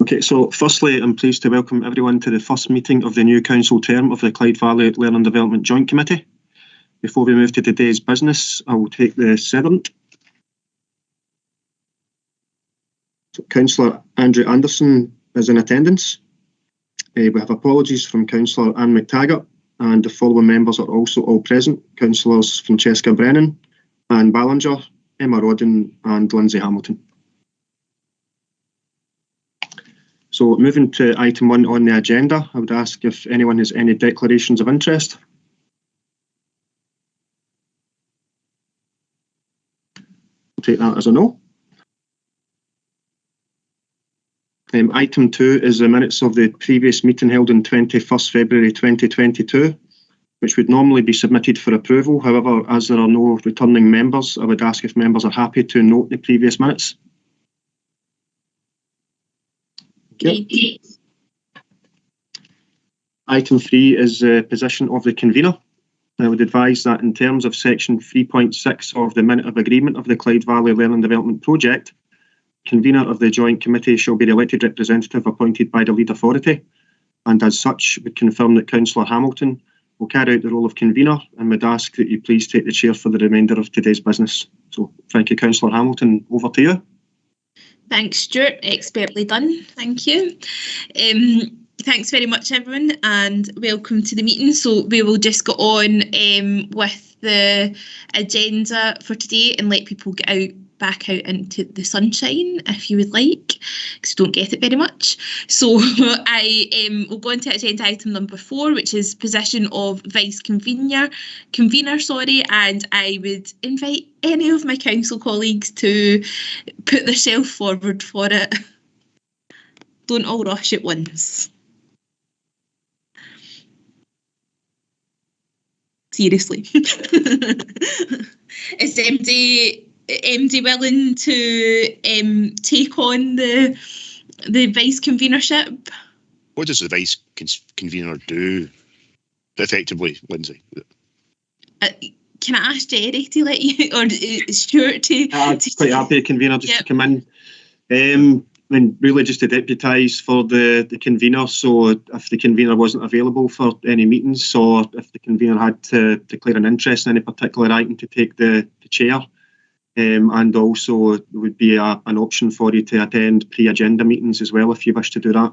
Okay, so firstly, I'm pleased to welcome everyone to the first meeting of the new council term of the Clyde Valley Learning Development Joint Committee. Before we move to today's business, I will take the seventh. So Councillor Andrew Anderson is in attendance. We have apologies from Councillor Anne McTaggart, and the following members are also all present. Councillors Francesca Brennan, Anne Ballinger, Emma Rodden and Lindsay Hamilton. So moving to item 1 on the agenda, I would ask if anyone has any declarations of interest. I'll take that as a no. Item 2 is the minutes of the previous meeting held on 21st February 2022, which would normally be submitted for approval. However, as there are no returning members, I would ask if members are happy to note the previous minutes. Okay. Item 3 is the position of the convener. I would advise that in terms of section 3.6 of the Minute of Agreement of the Clyde Valley Learning Development Project, convener of the Joint Committee shall be the elected representative appointed by the lead authority, and as such would confirm that Councillor Hamilton will carry out the role of convener, and would ask that you please take the chair for the remainder of today's business. So thank you, Councillor Hamilton, over to you. Thanks, Stuart. Expertly done. Thank you. Thanks very much, everyone, and welcome to the meeting. So we will just go on with the agenda for today and let people get back out into the sunshine if you would like, because you don't get it very much. So I will go on to agenda item number 4, which is position of vice convener, and I would invite any of my council colleagues to put themselves forward for it. Don't all rush at once. Seriously. Is MD willing to take on the vice convenership? What does the vice convener do effectively, Lindsay? Can I ask Jerry to let you, or Stuart to? Quite happy, convener, just to come in. I mean, really just to deputise for the convener, so if the convener wasn't available for any meetings, or if the convener had to declare an interest in any particular item, to take the chair. And also there would be an option for you to attend pre-agenda meetings as well if you wish to do that.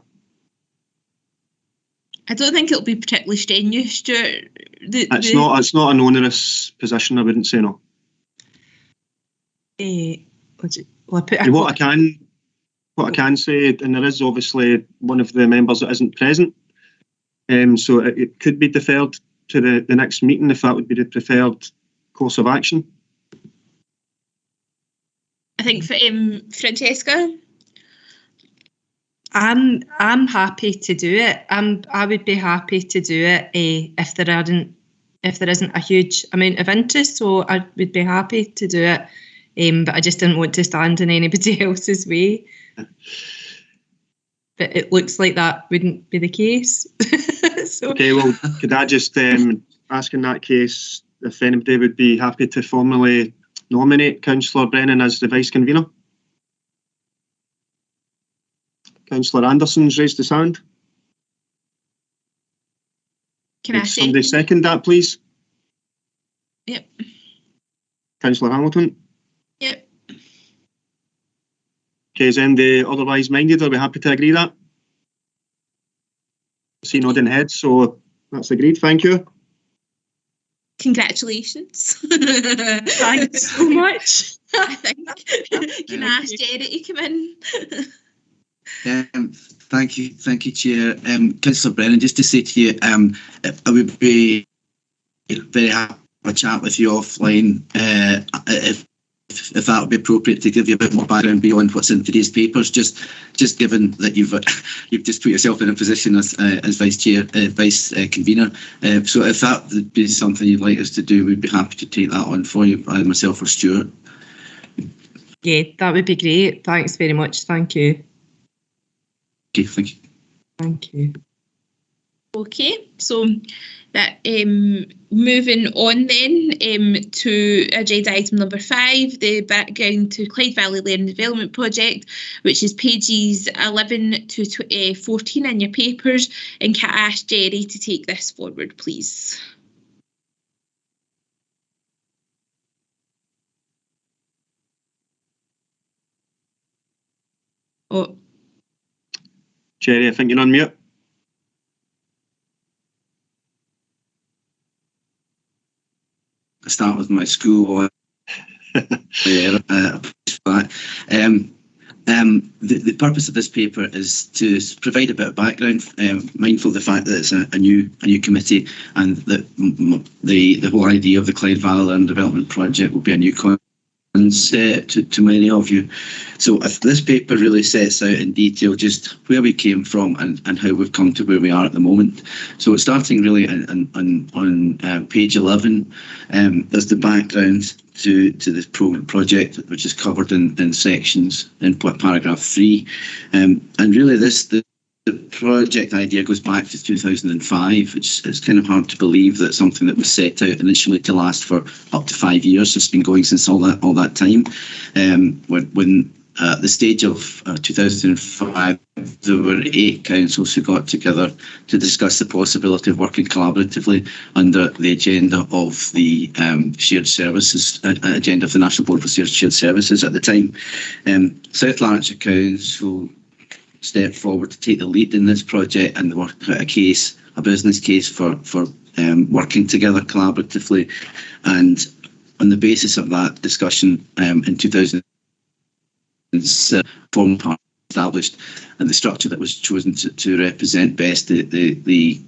I don't think it'll be particularly strenuous, Stuart. It's not an onerous position, I wouldn't say no. What I can say, and there is obviously one of the members that isn't present, so it could be deferred to the next meeting if that would be the preferred course of action. I think for Francesca, I'm happy to do it. I would be happy to do it if there isn't a huge amount of interest. So I would be happy to do it, but I just didn't want to stand in anybody else's way. But it looks like that wouldn't be the case. So. Okay, well, could I just ask in that case if anybody would be happy to formally nominate Councillor Brennan as the vice convener? Councillor Anderson's raised his hand. Can I somebody second that, please? Yep. Councillor Hamilton? Yep. Okay, is anybody otherwise minded? Are we happy to agree that? I see nodding heads, so that's agreed. Thank you. Congratulations. Thanks so much. I think. Can I ask Jerry to come in? Thank you, Chair. Councillor Brennan, just to say to you, I would be very happy to have a chat with you offline if that would be appropriate, to give you a bit more background beyond what's in today's papers. Just given that you've just put yourself in a position as vice convener. So if that would be something you'd like us to do, we'd be happy to take that on for you, either myself or Stuart. Yeah, that would be great. Thanks very much. Thank you. Okay, thank you. Thank you. Okay, so that moving on then to agenda item number 5, the background to Clyde Valley Learning Development Project, which is pages 11 to 14 in your papers. And can I ask Jerry to take this forward, please? Oh, Jerry, I think you're on mute. I start with my school. The purpose of this paper is to provide a bit of background, mindful of the fact that it's a new committee, and that the whole idea of the Clyde Valley Learning Development Project will be a new concept to many of you. So this paper really sets out in detail just where we came from and how we've come to where we are at the moment. So starting really on page 11, there's the background to this project, which is covered in sections in paragraph 3, and really the project idea goes back to 2005, which is kind of hard to believe that something that was set out initially to last for up to 5 years has been going since all that time. When at the stage of 2005, there were 8 councils who got together to discuss the possibility of working collaboratively under the agenda of the shared services, agenda of the National Board for Shared Services at the time. South Lanarkshire Council stepped forward to take the lead in this project and work out a business case for working together collaboratively. And on the basis of that discussion, in 2000, form part established, and the structure that was chosen to represent best the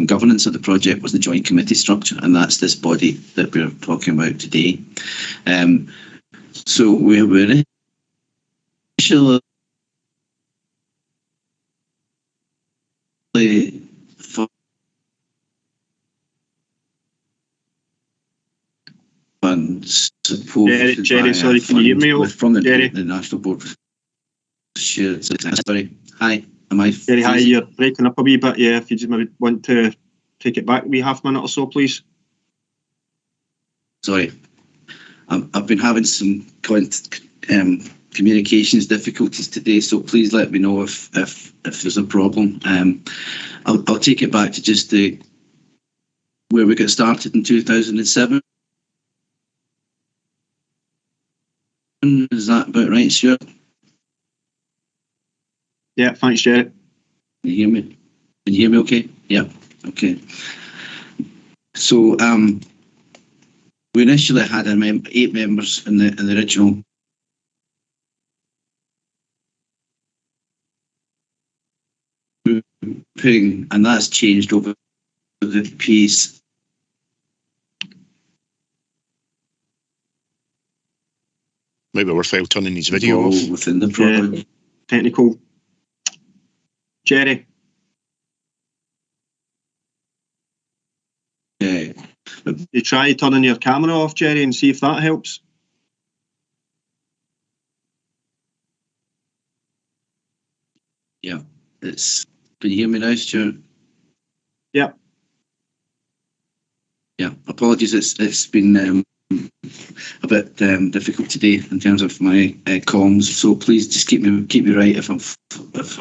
governance of the project was the joint committee structure, and that's this body that we're talking about today. So we were initially funds supported Jerry, sorry, can you hear me? From the Jerry? The National Board for Shared Services. Sorry, hi, am I? Jerry, hi, you're breaking up a wee bit. Yeah, if you just maybe want to take it back a wee half minute or so, please. Sorry, I've been having some communications difficulties today, so please let me know if there's a problem. I'll take it back to just where we got started in 2007. Is that about right, Stuart? Yeah, thanks, Jerry. Can you hear me? Can you hear me okay? Yeah, okay. So we initially had 8 members in the original grouping, and that's changed over the piece. Maybe worthwhile turning his video off. Within the project. Technical. Jerry. Yeah. You try turning your camera off, Jerry, and see if that helps. Yeah, can you hear me now, Stuart? Yeah. Yeah, apologies, it's been a bit difficult today in terms of my comms, so please just keep me right if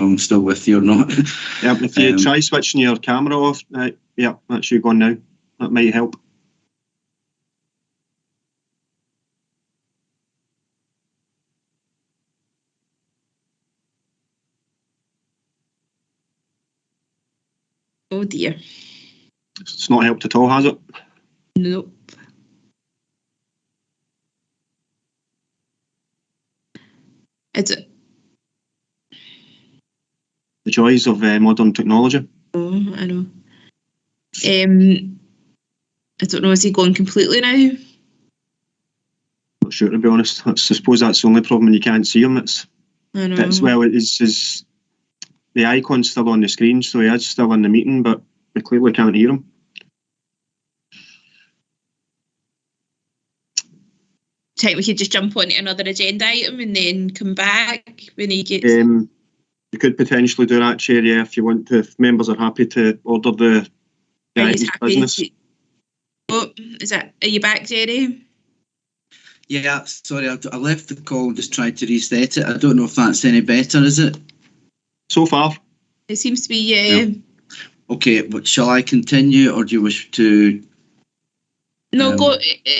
I'm still with you or not. Yeah, if you try switching your camera off, yeah, that's you gone now. That might help. oh dear. It's not helped at all, has it? Nope. Is it? The joys of modern technology. Oh, I know. I don't know, is he gone completely now? Not sure, to be honest. I suppose that's the only problem when you can't see him. I know. It's the icon's still on the screen, so he is still in the meeting, but we clearly can't hear him. We could just jump on to another agenda item and then come back when he gets... You could potentially do that, Chair, yeah, if you want to, if members are happy to order the Are you items of happy business. Oh, are you back, Jerry? Yeah, sorry, I left the call and just tried to reset it. I don't know if that's any better, is it? So far. It seems to be, Okay, but shall I continue, or do you wish to... No, go.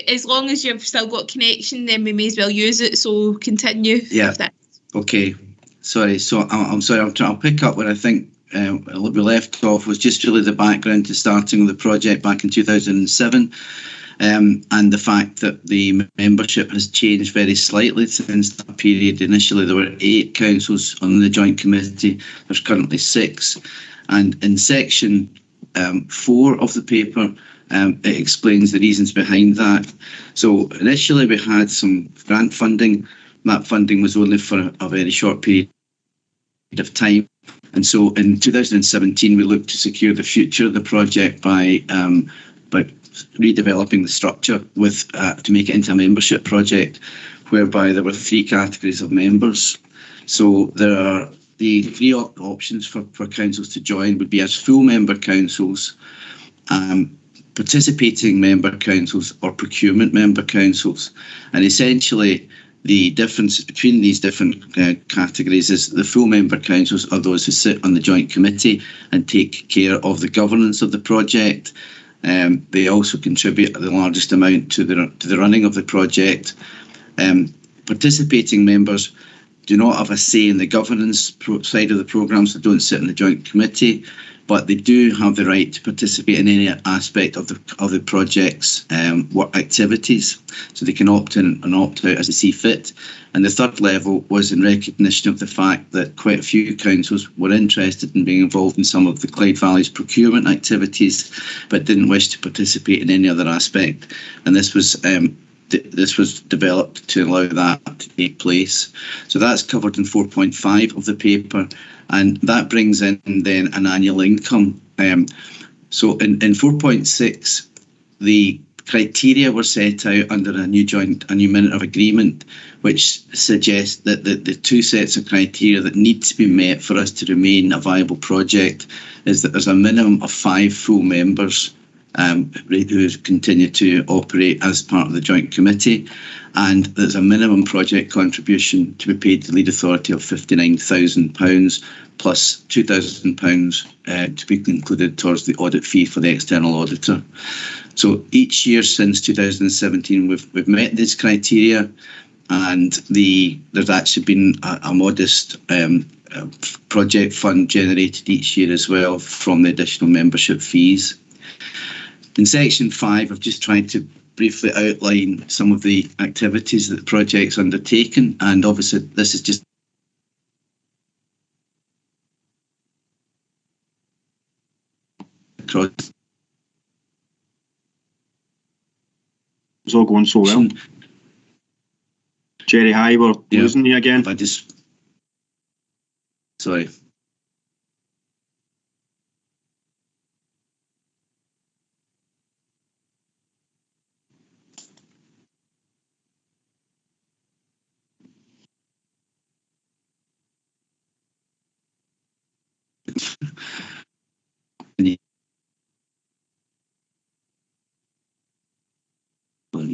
As long as you've still got connection, then we may as well use it. So continue. Yeah. Okay. Sorry. So I'm sorry. I'll pick up where I think we left off. Was just really the background to starting the project back in 2007, and the fact that the membership has changed very slightly since that period. Initially, there were 8 councils on the joint committee. There's currently 6, and in section 4 of the paper, it explains the reasons behind that. So initially we had some grant funding. That funding was only for a very short period of time. And so in 2017 we looked to secure the future of the project by redeveloping the structure with to make it into a membership project, whereby there were 3 categories of members. So there are the 3 options for councils to join would be as full member councils, participating member councils, or procurement member councils. And essentially the differences between these different categories is the full member councils are those who sit on the joint committee and take care of the governance of the project. They also contribute the largest amount to the running of the project. Participating members do not have a say in the governance side of the programme, so don't sit in the joint committee, but they do have the right to participate in any aspect of the project's work activities. So they can opt in and opt out as they see fit. And the third level was in recognition of the fact that quite a few councils were interested in being involved in some of the Clyde Valley's procurement activities, but didn't wish to participate in any other aspect. And this was developed to allow that to take place. So that's covered in 4.5 of the paper, and that brings in then an annual income. So in 4.6, the criteria were set out under a new minute of agreement, which suggests that the 2 sets of criteria that need to be met for us to remain a viable project is that there's a minimum of 5 full members who continue to operate as part of the joint committee, and there's a minimum project contribution to be paid to the lead authority of £59,000 plus £2,000 to be included towards the audit fee for the external auditor. So each year since 2017 we've met this criteria, and there's actually been a modest project fund generated each year as well from the additional membership fees. In section 5, I've just tried to briefly outline some of the activities that the project's undertaken, and obviously this is just across. It's all going so well. Jerry, hi, we're losing you again. Sorry.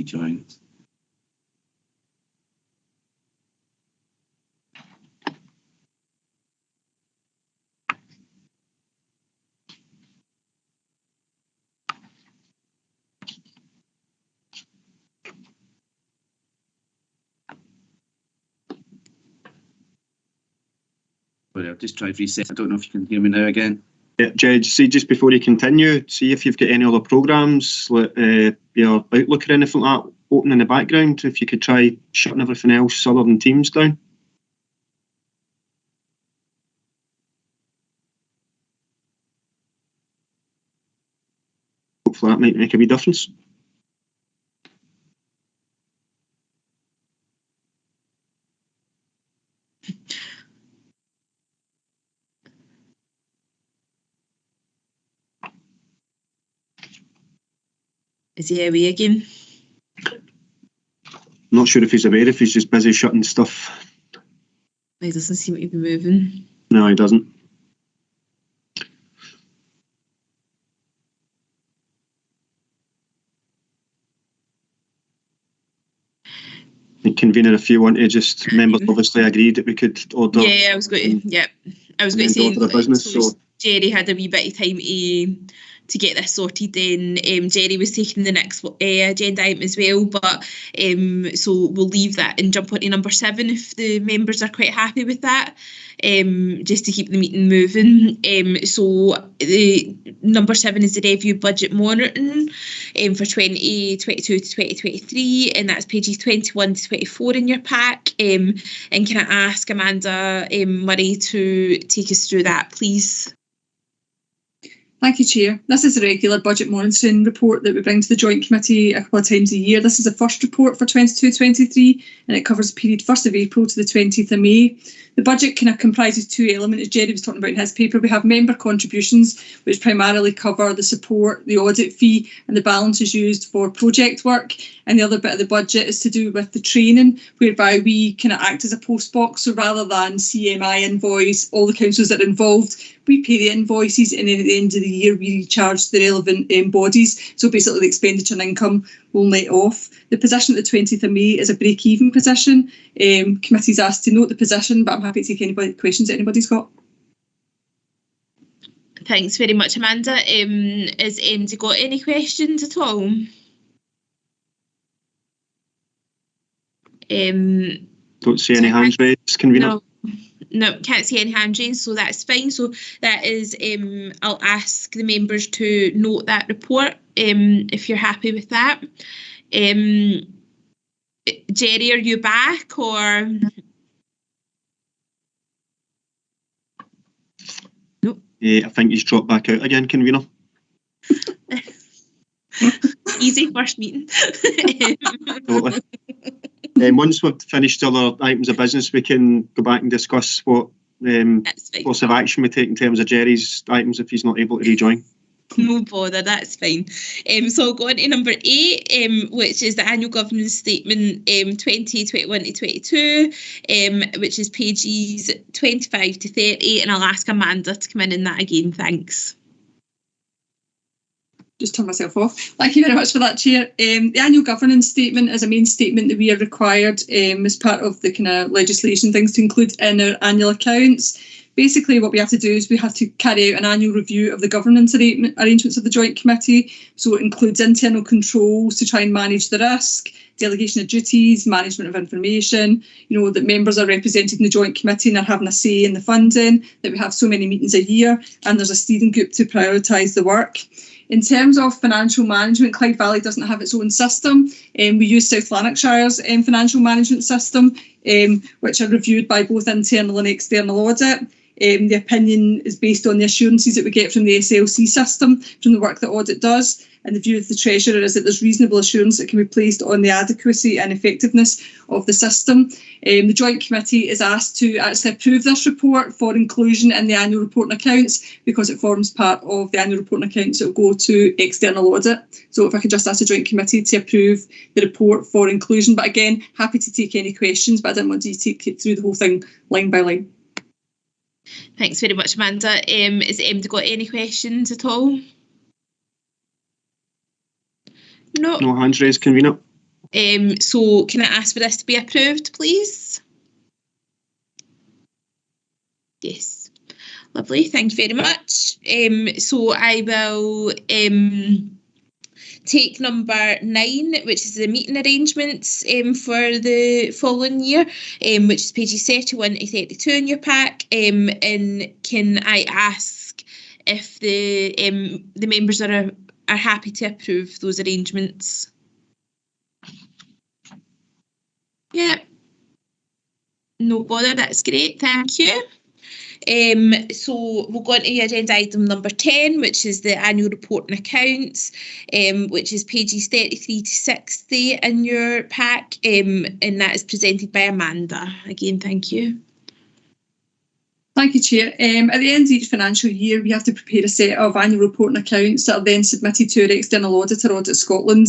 Join. Sorry, I've just tried reset. I don't know if you can hear me now again. Yeah, Jed, see, just before you continue, see if you've got any other programmes, like your Outlook or anything like that open in the background, if you could try shutting everything else other than Teams down. Hopefully that might make a wee difference. Is he away again? Not sure if he's aware, if he's just busy shutting stuff. He doesn't seem to be moving. No, he doesn't. Convener, if you want to just, members obviously agreed that we could order. Yeah, I was going to say order a business. So Jerry had a wee bit of time to get this sorted. Then Jerry was taking the next agenda item as well, but so we'll leave that and jump on to number 7 if the members are quite happy with that. Just to keep the meeting moving. So the number 7 is the review budget monitoring for 2022 to 2023, and that's pages 21 to 24 in your pack. And can I ask Amanda Murray to take us through that, please? Thank you, Chair. This is a regular budget monitoring report that we bring to the Joint Committee a couple of times a year. This is the first report for 22-23, and it covers the period 1st of April to the 20th of May. The budget kind of comprises 2 elements, as Jerry was talking about in his paper. We have member contributions, which primarily cover the support, the audit fee, and the balance is used for project work. And the other bit of the budget is to do with the training, whereby we kind of act as a post box. So rather than CMI invoice all the councils that are involved, we pay the invoices, and then at the end of the year we recharge the relevant bodies. So basically the expenditure and income will net off. The position at the 20th of May is a break-even position. Committee's asked to note the position, but I'm happy to take any questions that anybody's got. Thanks very much, Amanda. Has MD got any questions at all? Don't see any hands raised, Convener. No, can't see any hand raised, so that's fine. So that is, I'll ask the members to note that report if you're happy with that. Jerry, are you back or? Nope. I think he's dropped back out again, Convener. Easy first meeting. Totally. Once we've finished other items of business, we can go back and discuss what course of action we take in terms of Jerry's items if he's not able to rejoin. No bother, that's fine. So I'll go on to number 8, which is the annual governance statement 2021 to 22, which is pages 25 to 30, and I'll ask Amanda to come in that again. Thanks. Just turn myself off. Thank you very much for that, Chair. The annual governance statement is a main statement that we are required as part of the kind of legislation things to include in our annual accounts. Basically, what we have to do is we have to carry out an annual review of the governance arrangements of the Joint Committee. So it includes internal controls to try and manage the risk, delegation of duties, management of information, that members are represented in the Joint Committee and are having a say in the funding, that we have so many meetings a year, and there's a steering group to prioritise the work. In terms of financial management, Clyde Valley doesn't have its own system. We use South Lanarkshire's financial management system, which are reviewed by both internal and external audit. The opinion is based on the assurances that we get from the SLC system, from the work that audit does, and the view of the Treasurer is that there's reasonable assurance that can be placed on the adequacy and effectiveness of the system. The Joint Committee is asked to actually approve this report for inclusion in the annual report and accounts because it forms part of the annual report and accounts that will go to external audit. So if I could just ask the Joint Committee to approve the report for inclusion, but again, happy to take any questions, but I didn't want to take it through the whole thing line by line. Thanks very much, Amanda. Has MD got any questions at all? No. No hands raised, Convener. So can I ask for this to be approved, please? Yes. Lovely, thank you very much. So I will take number 9, which is the meeting arrangements for the following year, which is pages 31 to 32 in your pack. And can I ask if the members are happy to approve those arrangements? Yeah. No bother, that's great, thank you. So we'll go on to agenda item number 10, which is the annual report and accounts, which is pages 33 to 60 in your pack, and that is presented by Amanda. Again, thank you. Thank you, Chair. At the end of each financial year, we have to prepare a set of annual report and accounts that are then submitted to our external auditor, Audit Scotland,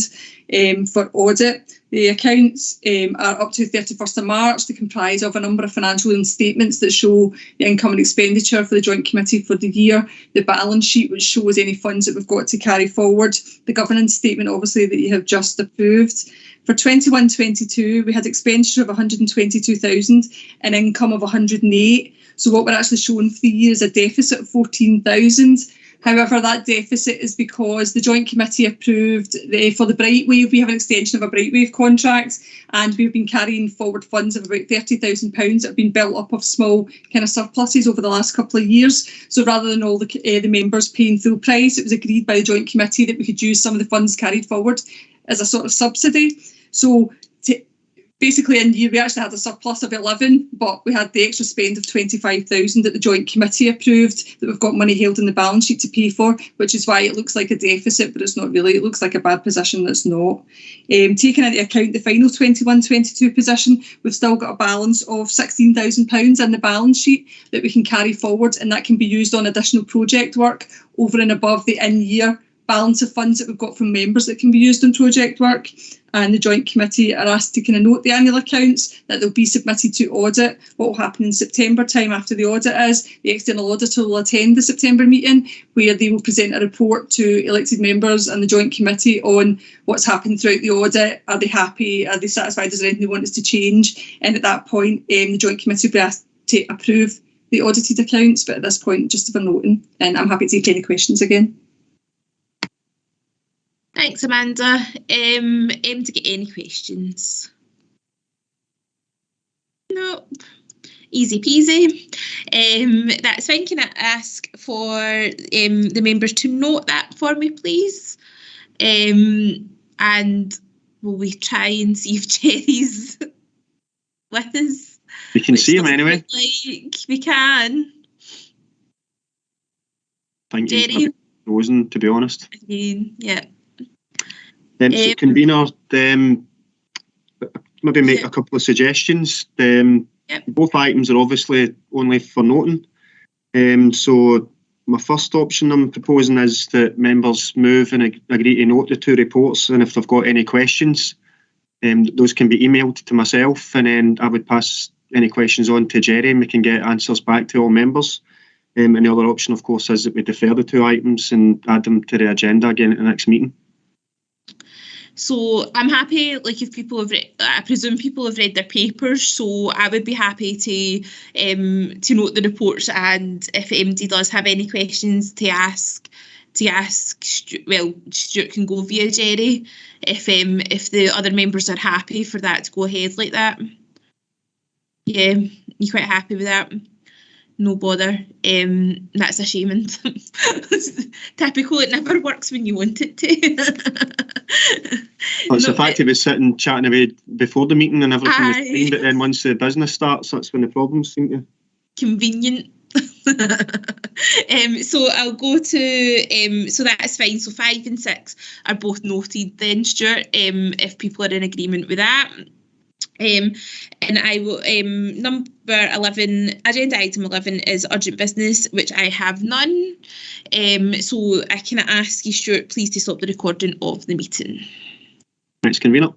for audit. The accounts are up to 31st of March. They comprise of a number of financial statements that show the income and expenditure for the Joint Committee for the year, the balance sheet which shows any funds that we've got to carry forward, the governance statement obviously that you have just approved. For 21-22 we had expenditure of 122,000 and income of 108. So what we're actually showing for the year is a deficit of 14,000. However, that deficit is because the Joint Committee approved for the Brightwave, we have an extension of a Brightwave contract, and we've been carrying forward funds of about £30,000 that have been built up of small kind of surpluses over the last couple of years. So rather than all the members paying full price, it was agreed by the Joint Committee that we could use some of the funds carried forward as a sort of subsidy. So basically in the year we actually had a surplus of 11, but we had the extra spend of 25,000 that the Joint Committee approved that we've got money held in the balance sheet to pay for, which is why it looks like a deficit, but it's not really. It looks like a bad position that's not. Taking into account the final 21-22 position, we've still got a balance of £16,000 in the balance sheet that we can carry forward, and that can be used on additional project work over and above the in-year balance of funds that we've got from members that can be used on project work. And the Joint Committee are asked to kind of note the annual accounts, that they'll be submitted to audit. What will happen in September time after the audit is the external auditor will attend the September meeting where they will present a report to elected members and the Joint Committee on what's happened throughout the audit. Are they happy? Are they satisfied? Is there anything they want us to change? And at that point, the Joint Committee will be asked to approve the audited accounts. But at this point, just for noting, and I'm happy to take any questions again. Thanks, Amanda. To get any questions? No, easy peasy. That's fine. Can I ask for the members to note that for me, please? And will we try and see if Jerry's with us? We can see him anyway. Like we can. I think Jerry. he's frozen, to be honest. Yeah. So convener, maybe make a couple of suggestions. Both items are obviously only for noting. So my first option I'm proposing is that members move and agree to note the two reports, and if they've got any questions, those can be emailed to myself, and then I would pass any questions on to Jerry and we can get answers back to all members. And the other option, of course, is that we defer the two items and add them to the agenda again at the next meeting. So I'm happy, like if people have read, I presume people have read their papers, so I would be happy to note the reports, and if MD does have any questions to ask, well, Stuart can go via Jerry if the other members are happy for that to go ahead like that. Yeah, you quite happy with that? No bother. That's a shame. Typical, it never works when you want it to. Well, it's the fact he was sitting chatting away before the meeting and everything was fine, but then once the business starts, that's when the problems seem to. Convenient. So I'll go to so that's fine. So 5 and 6 are both noted then, Stuart, if people are in agreement with that. And I will number 11, agenda item 11 is urgent business, which I have none. So I can ask you, Stuart, please to stop the recording of the meeting. Thanks, convener.